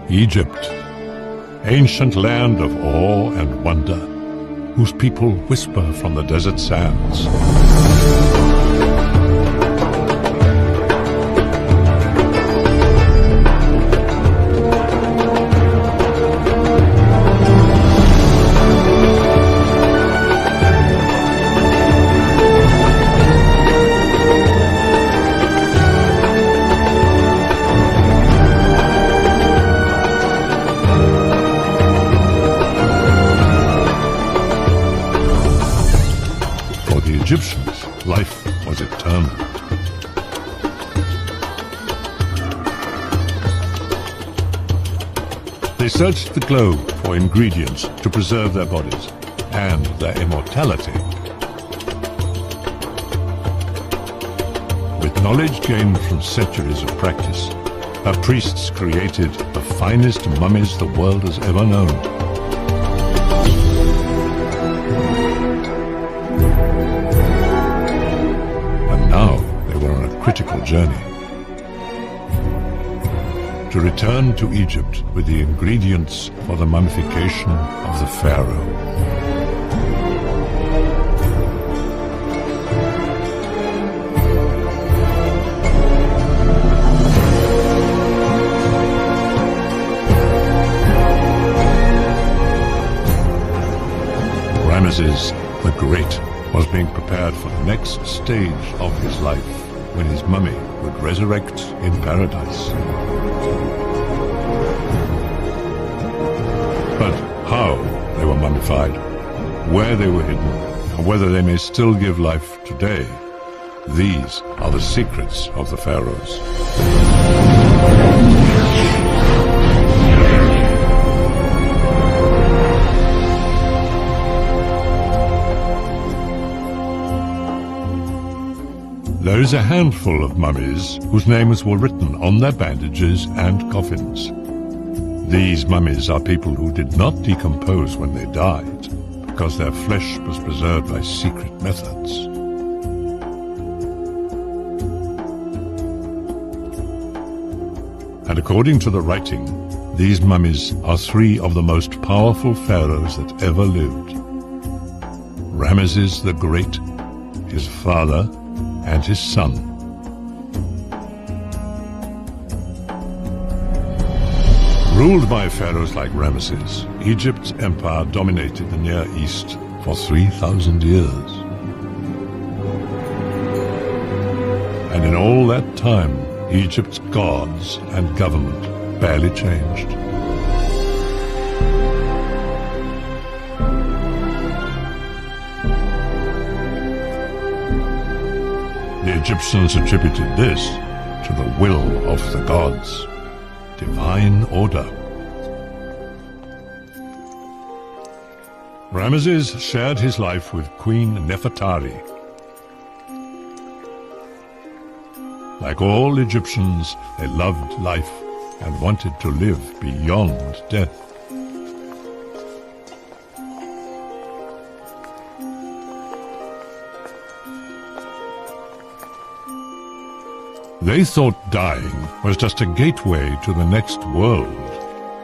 Egypt, ancient land of awe and wonder, whose people whisper from the desert sands. Egyptians, life was eternal. They searched the globe for ingredients to preserve their bodies and their immortality. With knowledge gained from centuries of practice, our priests created the finest mummies the world has ever known. Critical journey to return to Egypt with the ingredients for the mummification of the pharaoh. Ramesses the Great was being prepared for the next stage of his life, when his mummy would resurrect in paradise. But how they were mummified, where they were hidden, and whether they may still give life today, these are the secrets of the pharaohs. There is a handful of mummies whose names were written on their bandages and coffins. These mummies are people who did not decompose when they died, because their flesh was preserved by secret methods. And according to the writing, these mummies are three of the most powerful pharaohs that ever lived: Ramesses the Great, his father, and his son. Ruled by pharaohs like Ramesses, Egypt's empire dominated the Near East for 3,000 years. And in all that time, Egypt's gods and government barely changed. The Egyptians attributed this to the will of the gods, divine order. Ramesses shared his life with Queen Nefertari. Like all Egyptians, they loved life and wanted to live beyond death. They thought dying was just a gateway to the next world,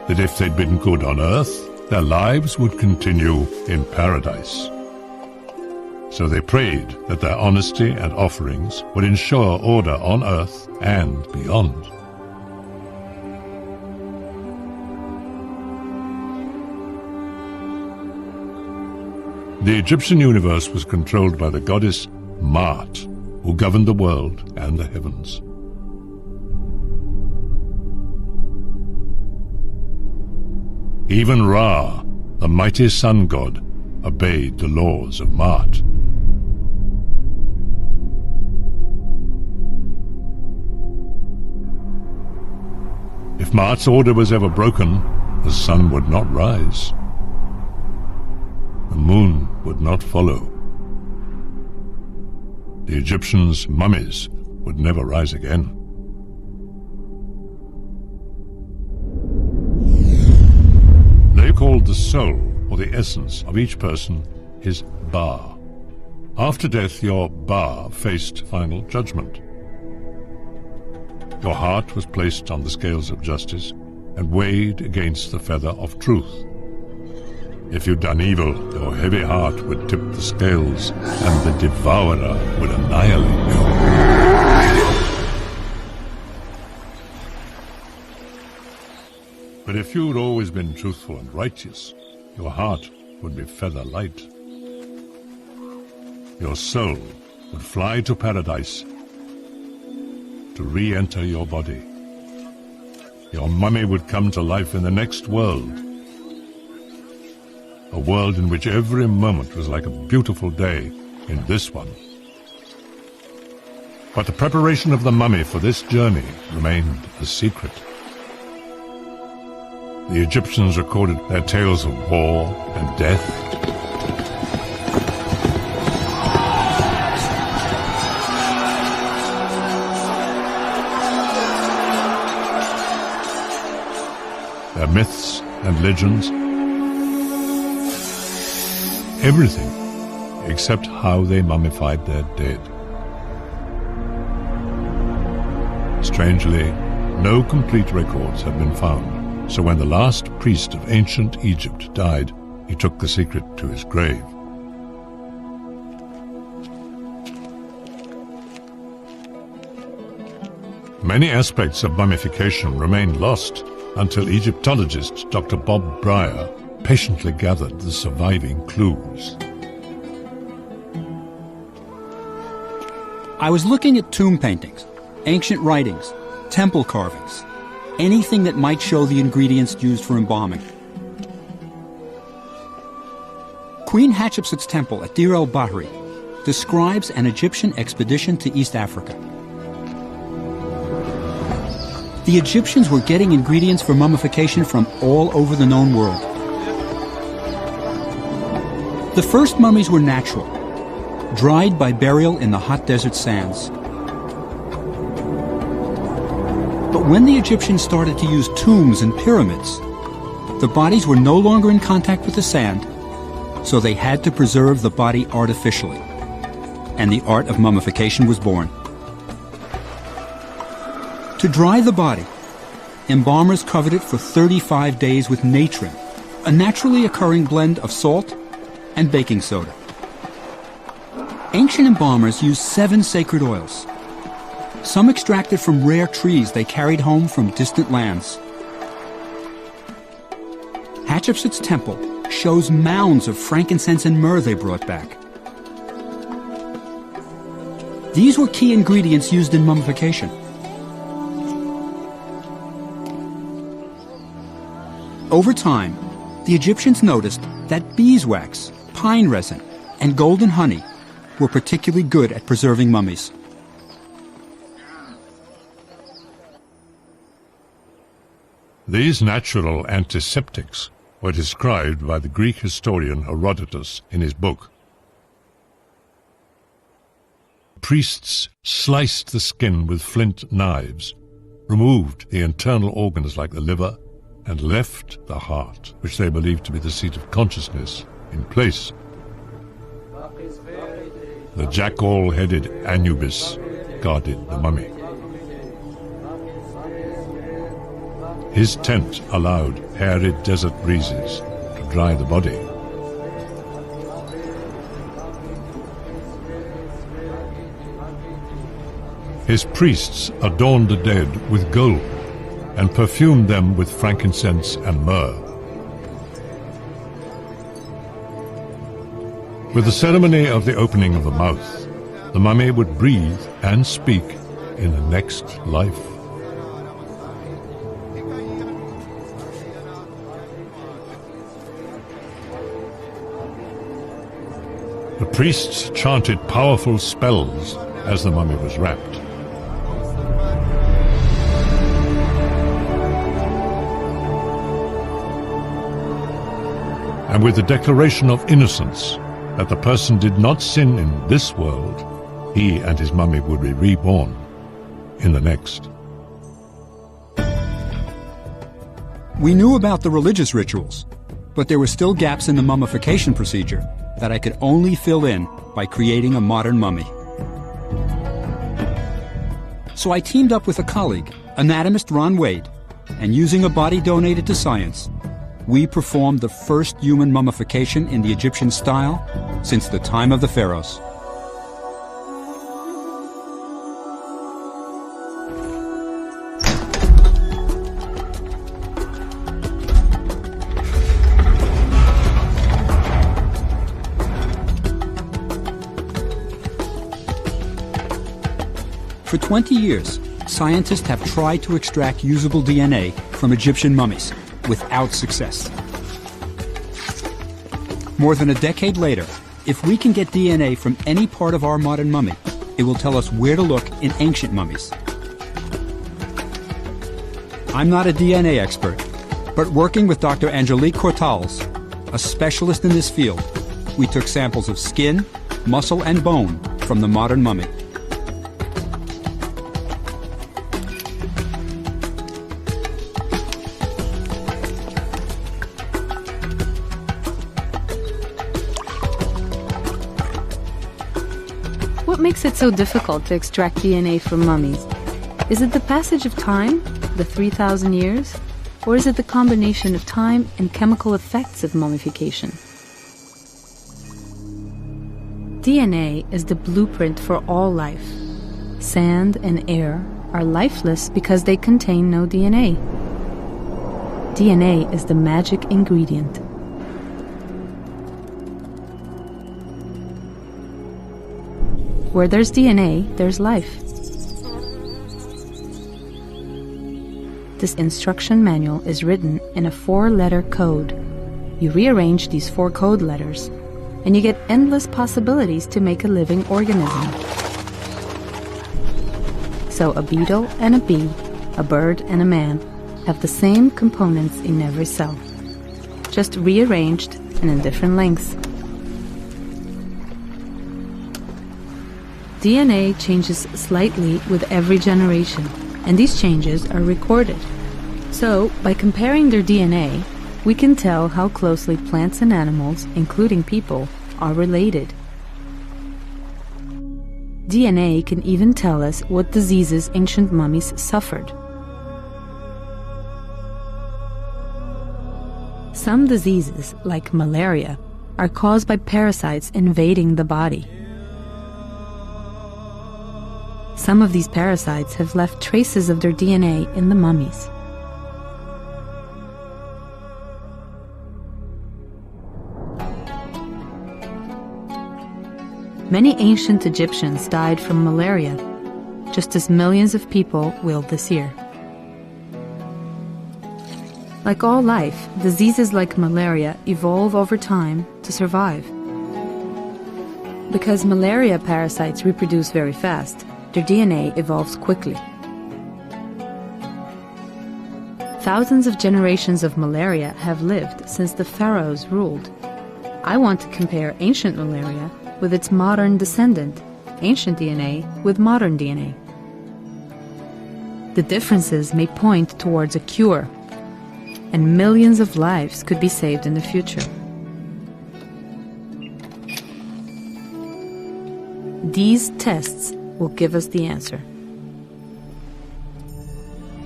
that if they'd been good on earth, their lives would continue in paradise. So they prayed that their honesty and offerings would ensure order on earth and beyond. The Egyptian universe was controlled by the goddess Maat, who governed the world and the heavens. Even Ra, the mighty sun god, obeyed the laws of Maat. If Maat's order was ever broken, the sun would not rise. The moon would not follow. The Egyptians' mummies would never rise again. They called the soul, or the essence, of each person his Ba. After death, your Ba faced final judgment. Your heart was placed on the scales of justice, and weighed against the feather of truth. If you'd done evil, your heavy heart would tip the scales, and the devourer would annihilate you. But if you'd always been truthful and righteous, your heart would be feather light. Your soul would fly to paradise to re-enter your body. Your mummy would come to life in the next world, a world in which every moment was like a beautiful day in this one. But the preparation of the mummy for this journey remained a secret. The Egyptians recorded their tales of war and death. Their myths and legends. Everything except how they mummified their dead. Strangely, no complete records have been found. So when the last priest of ancient Egypt died, he took the secret to his grave. Many aspects of mummification remained lost until Egyptologist Dr. Bob Breyer patiently gathered the surviving clues. I was looking at tomb paintings, ancient writings, temple carvings, anything that might show the ingredients used for embalming. Queen Hatshepsut's temple at Deir el-Bahri describes an Egyptian expedition to East Africa. The Egyptians were getting ingredients for mummification from all over the known world. The first mummies were natural, dried by burial in the hot desert sands. But when the Egyptians started to use tombs and pyramids, the bodies were no longer in contact with the sand, so they had to preserve the body artificially, and the art of mummification was born. To dry the body, embalmers covered it for 35 days with natron, a naturally occurring blend of salt and baking soda. Ancient embalmers used 7 sacred oils, some extracted from rare trees they carried home from distant lands. Hatshepsut's temple shows mounds of frankincense and myrrh they brought back. These were key ingredients used in mummification. Over time, the Egyptians noticed that beeswax, pine resin, and golden honey were particularly good at preserving mummies. These natural antiseptics were described by the Greek historian Herodotus in his book. Priests sliced the skin with flint knives, removed the internal organs like the liver, and left the heart, which they believed to be the seat of consciousness, in place. The jackal-headed Anubis guarded the mummy. His tent allowed arid desert breezes to dry the body. His priests adorned the dead with gold and perfumed them with frankincense and myrrh. With the ceremony of the opening of the mouth, the mummy would breathe and speak in the next life. The priests chanted powerful spells as the mummy was wrapped. And with the declaration of innocence that the person did not sin in this world, he and his mummy would be reborn in the next. We knew about the religious rituals, but there were still gaps in the mummification procedure that I could only fill in by creating a modern mummy. So I teamed up with a colleague, anatomist Ron Wade, and using a body donated to science, we performed the first human mummification in the Egyptian style since the time of the pharaohs. For 20 years, scientists have tried to extract usable DNA from Egyptian mummies, without success. More than a decade later, if we can get DNA from any part of our modern mummy, it will tell us where to look in ancient mummies. I'm not a DNA expert, but working with Dr. Angelique Cortals, a specialist in this field, we took samples of skin, muscle, and bone from the modern mummy. What makes it so difficult to extract DNA from mummies? Is it the passage of time, the 3,000 years? Or is it the combination of time and chemical effects of mummification? DNA is the blueprint for all life. Sand and air are lifeless because they contain no DNA. DNA is the magic ingredient. Where there's DNA, there's life. This instruction manual is written in a 4-letter code. You rearrange these 4 code letters, and you get endless possibilities to make a living organism. So a beetle and a bee, a bird and a man, have the same components in every cell, just rearranged and in different lengths. DNA changes slightly with every generation, and these changes are recorded. So, by comparing their DNA, we can tell how closely plants and animals, including people, are related. DNA can even tell us what diseases ancient mummies suffered. Some diseases, like malaria, are caused by parasites invading the body. Some of these parasites have left traces of their DNA in the mummies. Many ancient Egyptians died from malaria, just as millions of people will this year. Like all life, diseases like malaria evolve over time to survive. Because malaria parasites reproduce very fast, their DNA evolves quickly. Thousands of generations of malaria have lived since the pharaohs ruled. I want to compare ancient malaria with its modern descendant, ancient DNA with modern DNA. The differences may point towards a cure, and millions of lives could be saved in the future. These tests will give us the answer.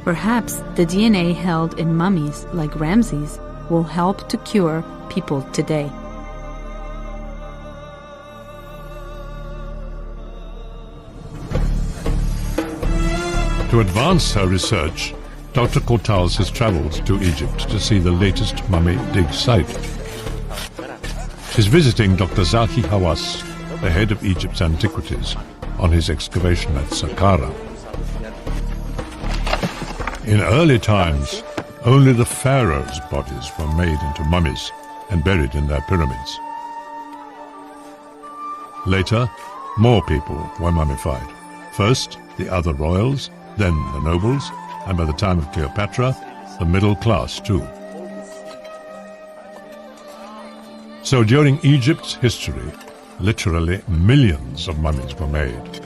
Perhaps the DNA held in mummies like Ramses will help to cure people today. To advance her research, Dr. Cortals has travelled to Egypt to see the latest mummy dig site. She's visiting Dr. Zahi Hawass, the head of Egypt's antiquities, on his excavation at Saqqara. In early times, only the pharaohs' bodies were made into mummies and buried in their pyramids. Later, more people were mummified. First, the other royals, then the nobles, and by the time of Cleopatra, the middle class too. So during Egypt's history, literally millions of mummies were made.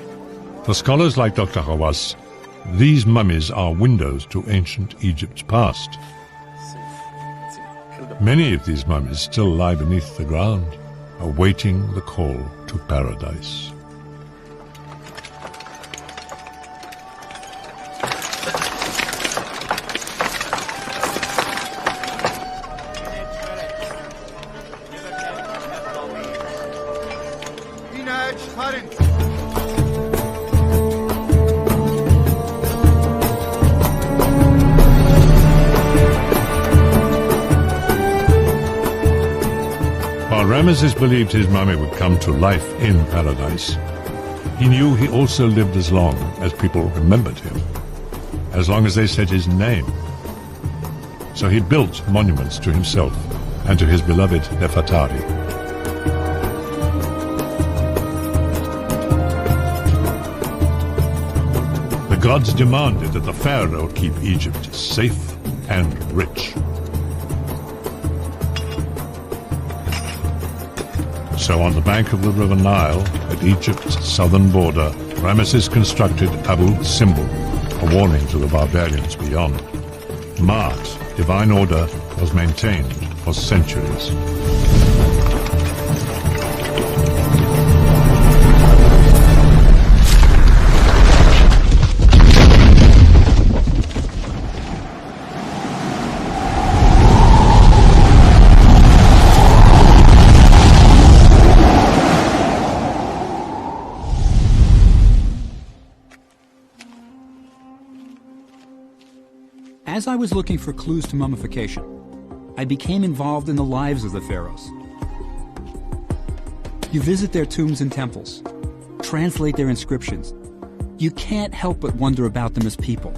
For scholars like Dr. Hawass, these mummies are windows to ancient Egypt's past. Many of these mummies still lie beneath the ground, awaiting the call to paradise. Ramesses believed his mummy would come to life in paradise. He knew he also lived as long as people remembered him, as long as they said his name. So he built monuments to himself and to his beloved Nefertari. The gods demanded that the pharaoh keep Egypt safe and rich. So on the bank of the River Nile, at Egypt's southern border, Ramesses constructed Abu Simbel, a warning to the barbarians beyond. Ma'at, divine order, was maintained for centuries. As I was looking for clues to mummification, I became involved in the lives of the pharaohs. You visit their tombs and temples, translate their inscriptions. You can't help but wonder about them as people.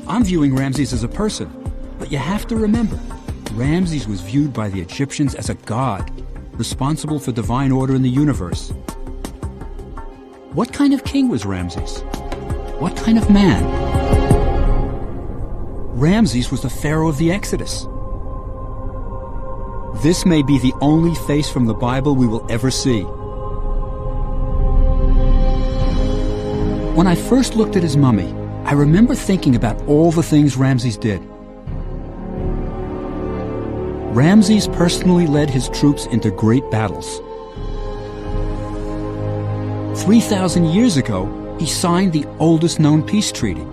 I'm viewing Ramses as a person, but you have to remember, Ramses was viewed by the Egyptians as a god, responsible for divine order in the universe. What kind of king was Ramses? What kind of man? Ramses was the pharaoh of the Exodus. This may be the only face from the Bible we will ever see. When I first looked at his mummy, I remember thinking about all the things Ramses did. Ramses personally led his troops into great battles. 3,000 years ago, he signed the oldest known peace treaty.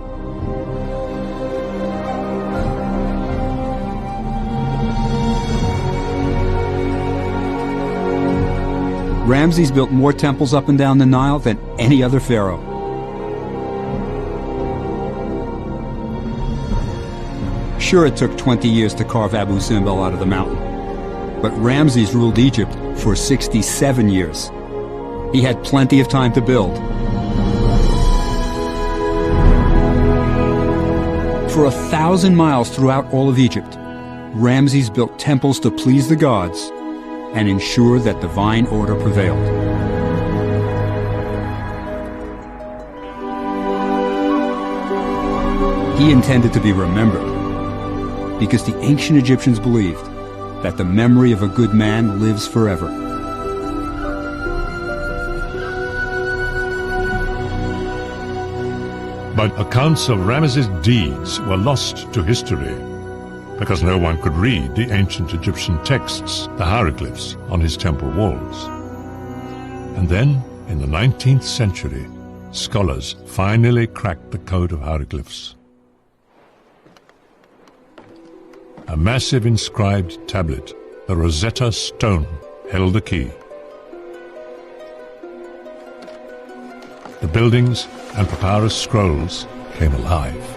Ramses built more temples up and down the Nile than any other pharaoh. Sure, it took 20 years to carve Abu Simbel out of the mountain, but Ramses ruled Egypt for 67 years. He had plenty of time to build. For 1,000 miles throughout all of Egypt, Ramses built temples to please the gods and ensure that divine order prevailed. He intended to be remembered because the ancient Egyptians believed that the memory of a good man lives forever. But accounts of Ramesses' deeds were lost to history, because no one could read the ancient Egyptian texts, the hieroglyphs, on his temple walls. And then, in the 19th century, scholars finally cracked the code of hieroglyphs. A massive inscribed tablet, the Rosetta Stone, held the key. The buildings and papyrus scrolls came alive.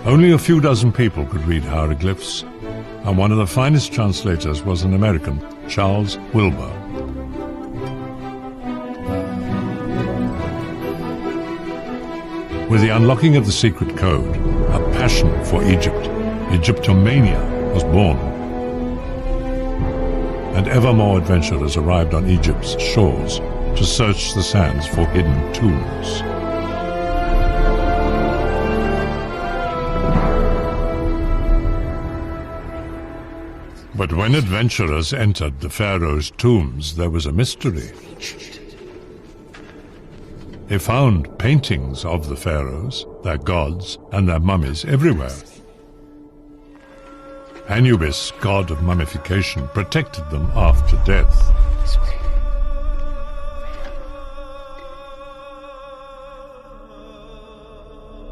Only a few dozen people could read hieroglyphs, and one of the finest translators was an American, Charles Wilbur. With the unlocking of the secret code, a passion for Egypt, Egyptomania, was born. And ever more adventurers arrived on Egypt's shores to search the sands for hidden tombs. But when adventurers entered the pharaoh's tombs, there was a mystery. They found paintings of the pharaohs, their gods, and their mummies everywhere. Anubis, god of mummification, protected them after death.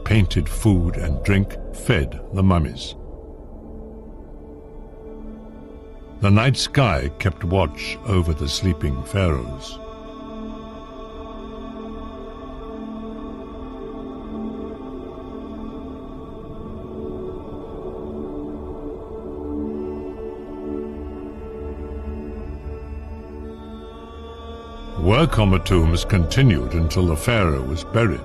Painted food and drink fed the mummies. The night sky kept watch over the sleeping pharaohs. Work on the tombs continued until the pharaoh was buried,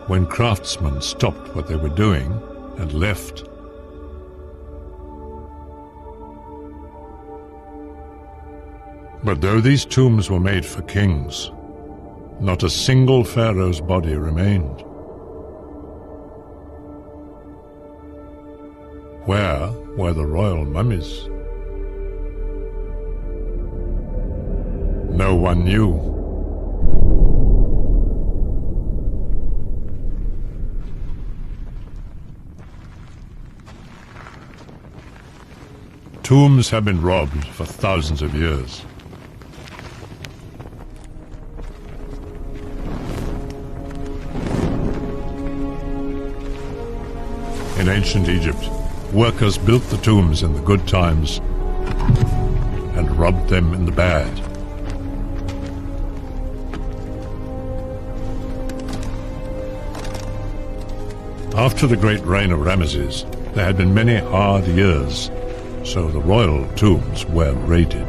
when craftsmen stopped what they were doing and left. But though these tombs were made for kings, not a single pharaoh's body remained. Where were the royal mummies? No one knew. Tombs have been robbed for thousands of years. In ancient Egypt, workers built the tombs in the good times and robbed them in the bad. After the great reign of Ramesses, there had been many hard years, so the royal tombs were raided.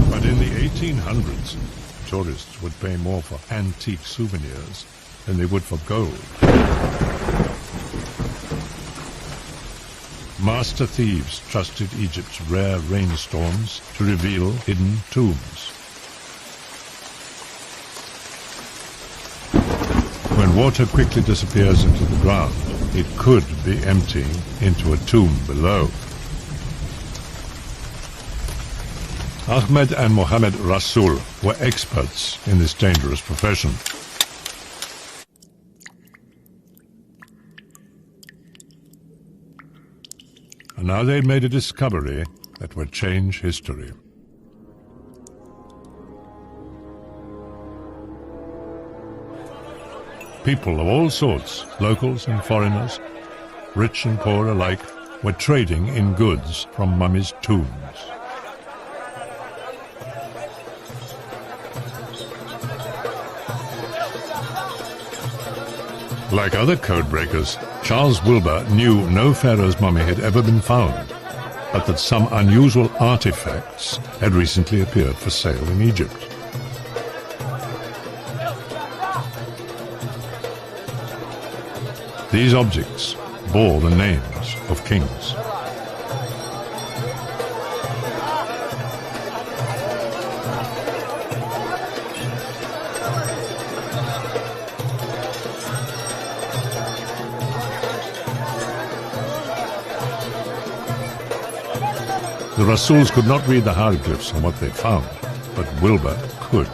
But in the 1800s, tourists would pay more for antique souvenirs than they would for gold. Master thieves trusted Egypt's rare rainstorms to reveal hidden tombs. When water quickly disappears into the ground, it could be emptying into a tomb below. Ahmed and Mohammed Rasul were experts in this dangerous profession. And now they'd made a discovery that would change history. People of all sorts, locals and foreigners, rich and poor alike, were trading in goods from mummies' tombs. Like other codebreakers, Charles Wilbur knew no pharaoh's mummy had ever been found, but that some unusual artifacts had recently appeared for sale in Egypt. These objects bore the names of kings. The Rasuls could not read the hieroglyphs on what they found, but Wilbur could.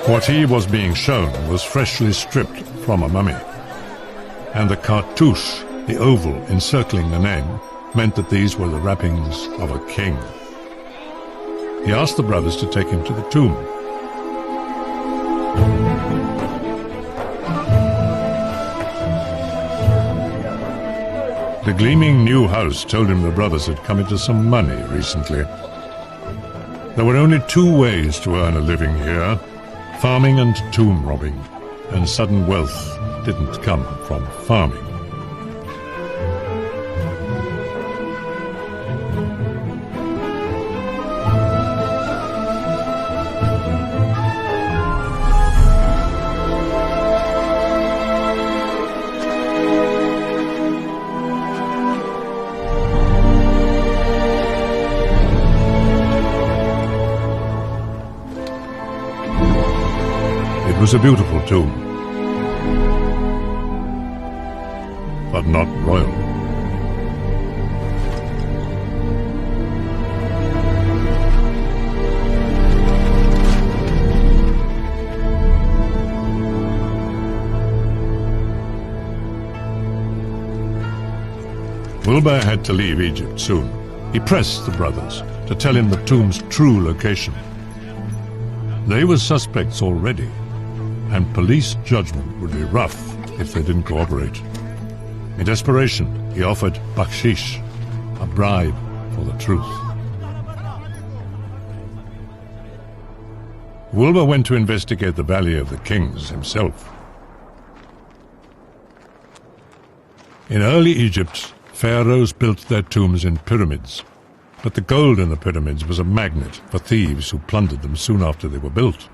What he was being shown was freshly stripped from a mummy, and the cartouche, the oval encircling the name, meant that these were the wrappings of a king. He asked the brothers to take him to the tomb. The gleaming new house told him the brothers had come into some money recently. There were only two ways to earn a living here: farming and tomb robbing, and sudden wealth didn't come from farming. It was a beautiful tomb, but not royal. Wilbur had to leave Egypt soon. He pressed the brothers to tell him the tomb's true location. They were suspects already, and police judgment would be rough if they didn't cooperate. In desperation, he offered bakshish, a bribe for the truth. Wilbur went to investigate the Valley of the Kings himself. In early Egypt, pharaohs built their tombs in pyramids, but the gold in the pyramids was a magnet for thieves who plundered them soon after they were built.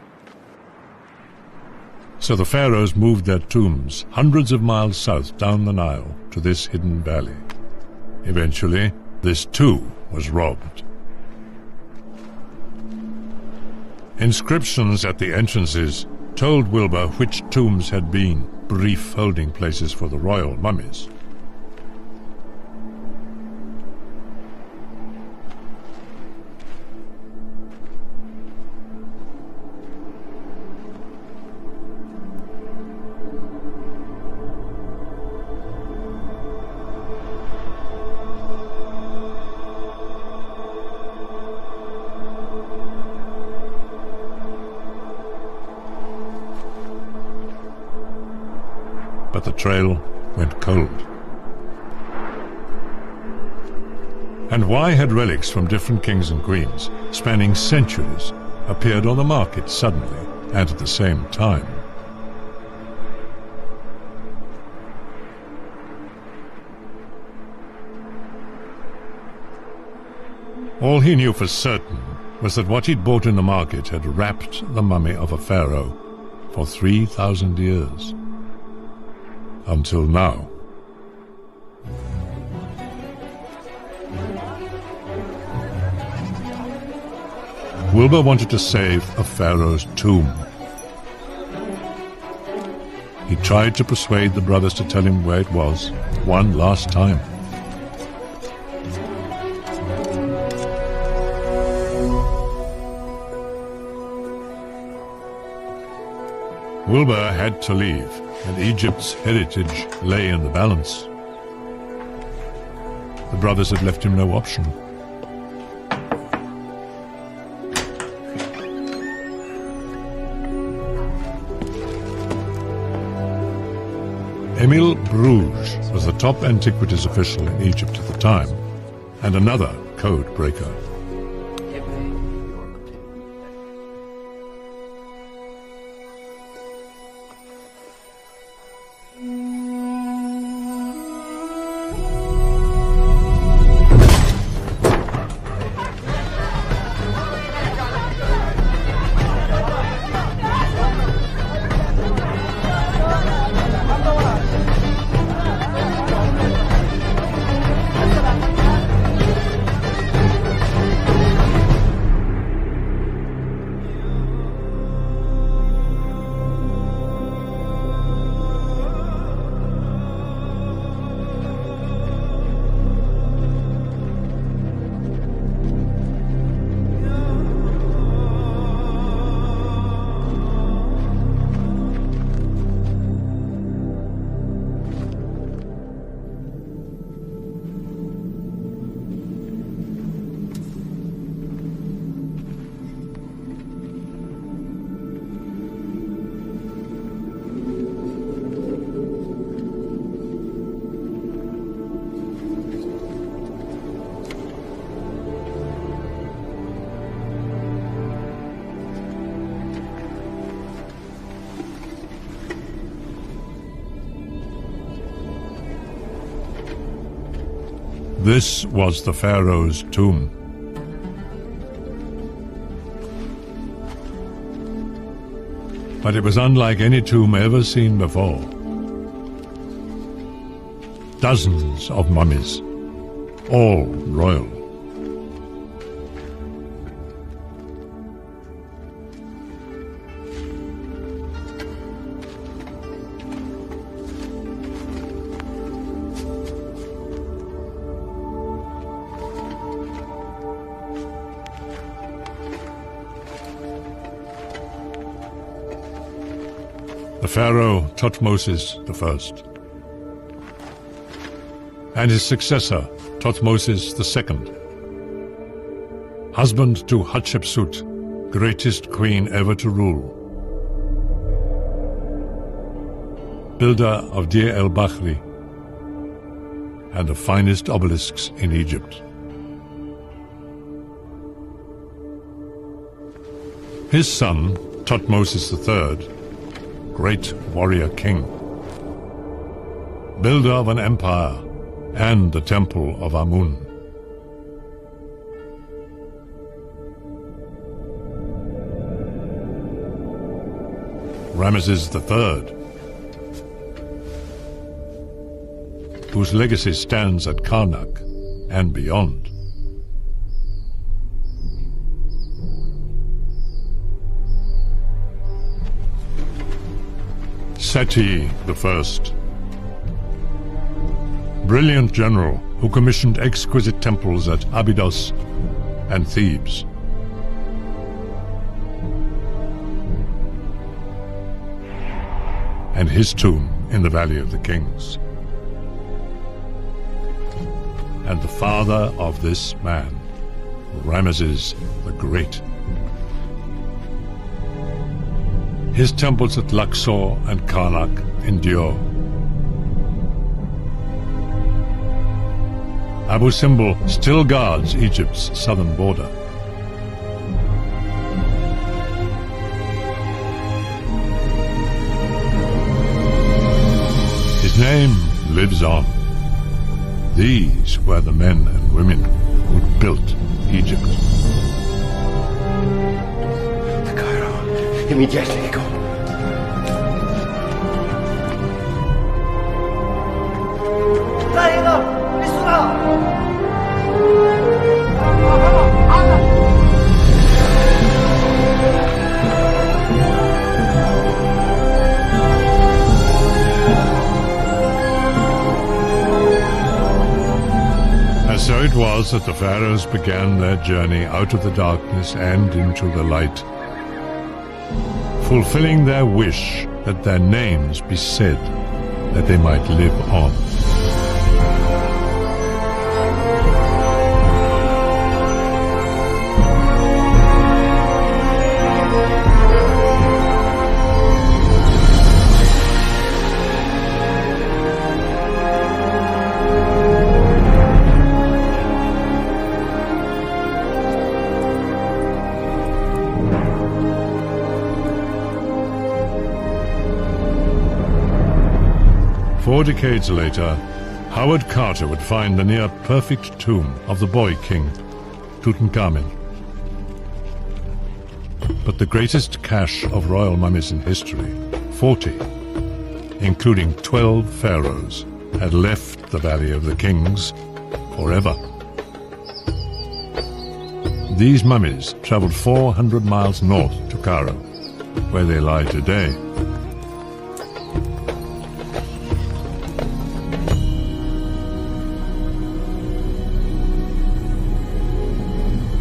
So the pharaohs moved their tombs hundreds of miles south down the Nile to this hidden valley. Eventually, this too was robbed. Inscriptions at the entrances told Wilbur which tombs had been brief holding places for the royal mummies. But the trail went cold. And why had relics from different kings and queens, spanning centuries, appeared on the market suddenly and at the same time? All he knew for certain was that what he'd bought in the market had wrapped the mummy of a pharaoh for 3,000 years. Until now. Wilbur wanted to save a pharaoh's tomb. He tried to persuade the brothers to tell him where it was one last time. Wilbur had to leave, and Egypt's heritage lay in the balance. The brothers had left him no option. Emile Bruges was the top antiquities official in Egypt at the time, and another code breaker. This was the pharaoh's tomb. But it was unlike any tomb ever seen before. Dozens of mummies, all royal. The pharaoh Thutmose I, and his successor Thutmose II, husband to Hatshepsut, greatest queen ever to rule, builder of Deir el-Bahri and the finest obelisks in Egypt. His son, Thutmose III, great warrior king, builder of an empire and the temple of Amun. Ramesses III, whose legacy stands at Karnak and beyond. Seti I, brilliant general who commissioned exquisite temples at Abydos and Thebes. And his tomb in the Valley of the Kings. And the father of this man, Ramesses the Great. His temples at Luxor and Karnak endure. Abu Simbel still guards Egypt's southern border. His name lives on. These were the men and women who built Egypt. To Cairo, immediately go. So it was that the pharaohs began their journey out of the darkness and into the light, fulfilling their wish that their names be said, that they might live on. Four decades later, Howard Carter would find the near-perfect tomb of the boy king, Tutankhamun. But the greatest cache of royal mummies in history, 40, including 12 pharaohs, had left the Valley of the Kings forever. These mummies traveled 400 miles north to Cairo, where they lie today.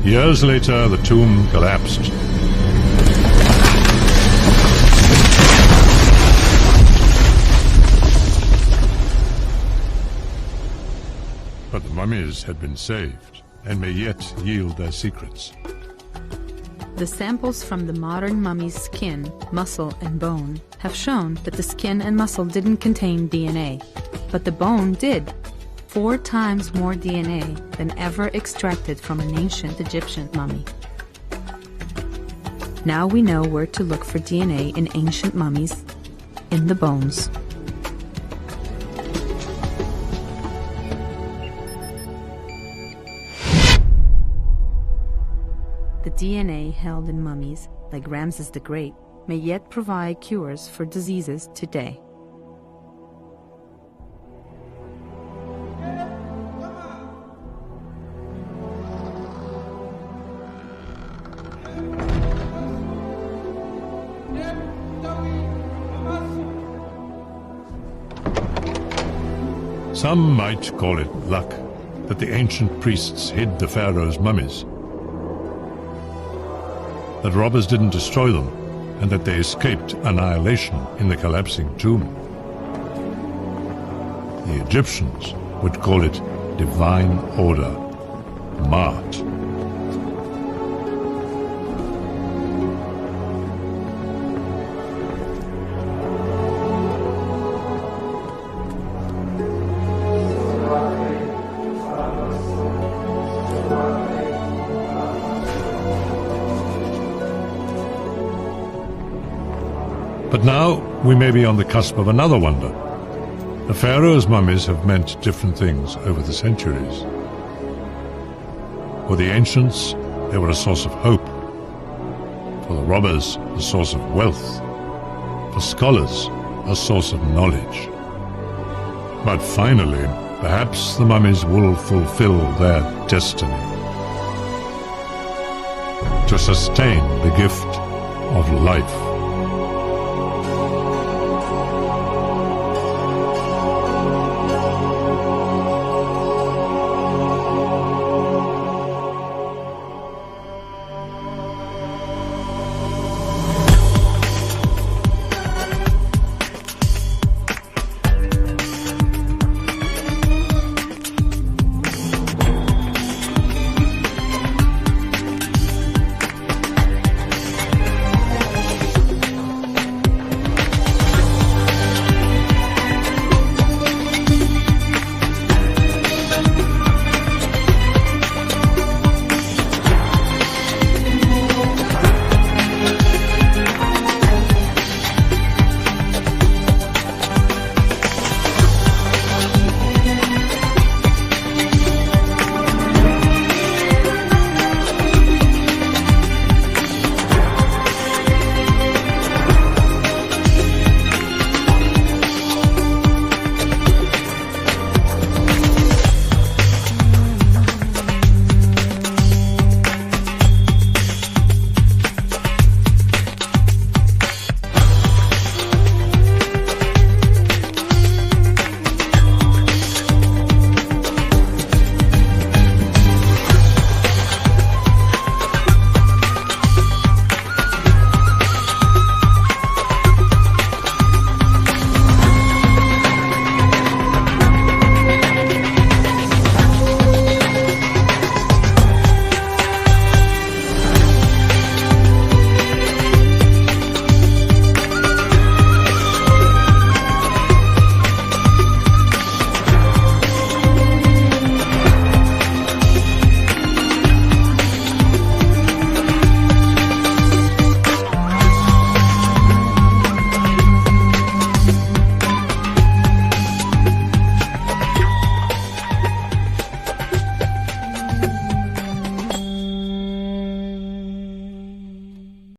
Years later, the tomb collapsed. But the mummies had been saved and may yet yield their secrets. The samples from the modern mummy's skin, muscle, and bone have shown that the skin and muscle didn't contain DNA, but the bone did. 4 times more DNA than ever extracted from an ancient Egyptian mummy. Now we know where to look for DNA in ancient mummies, in the bones. The DNA held in mummies, like Ramses the Great, may yet provide cures for diseases today. Some might call it luck that the ancient priests hid the pharaoh's mummies, that robbers didn't destroy them, and that they escaped annihilation in the collapsing tomb. The Egyptians would call it divine order, Ma'at. But now we may be on the cusp of another wonder. The pharaohs' mummies have meant different things over the centuries. For the ancients, they were a source of hope. For the robbers, a source of wealth. For scholars, a source of knowledge. But finally, perhaps the mummies will fulfill their destiny. To sustain the gift of life.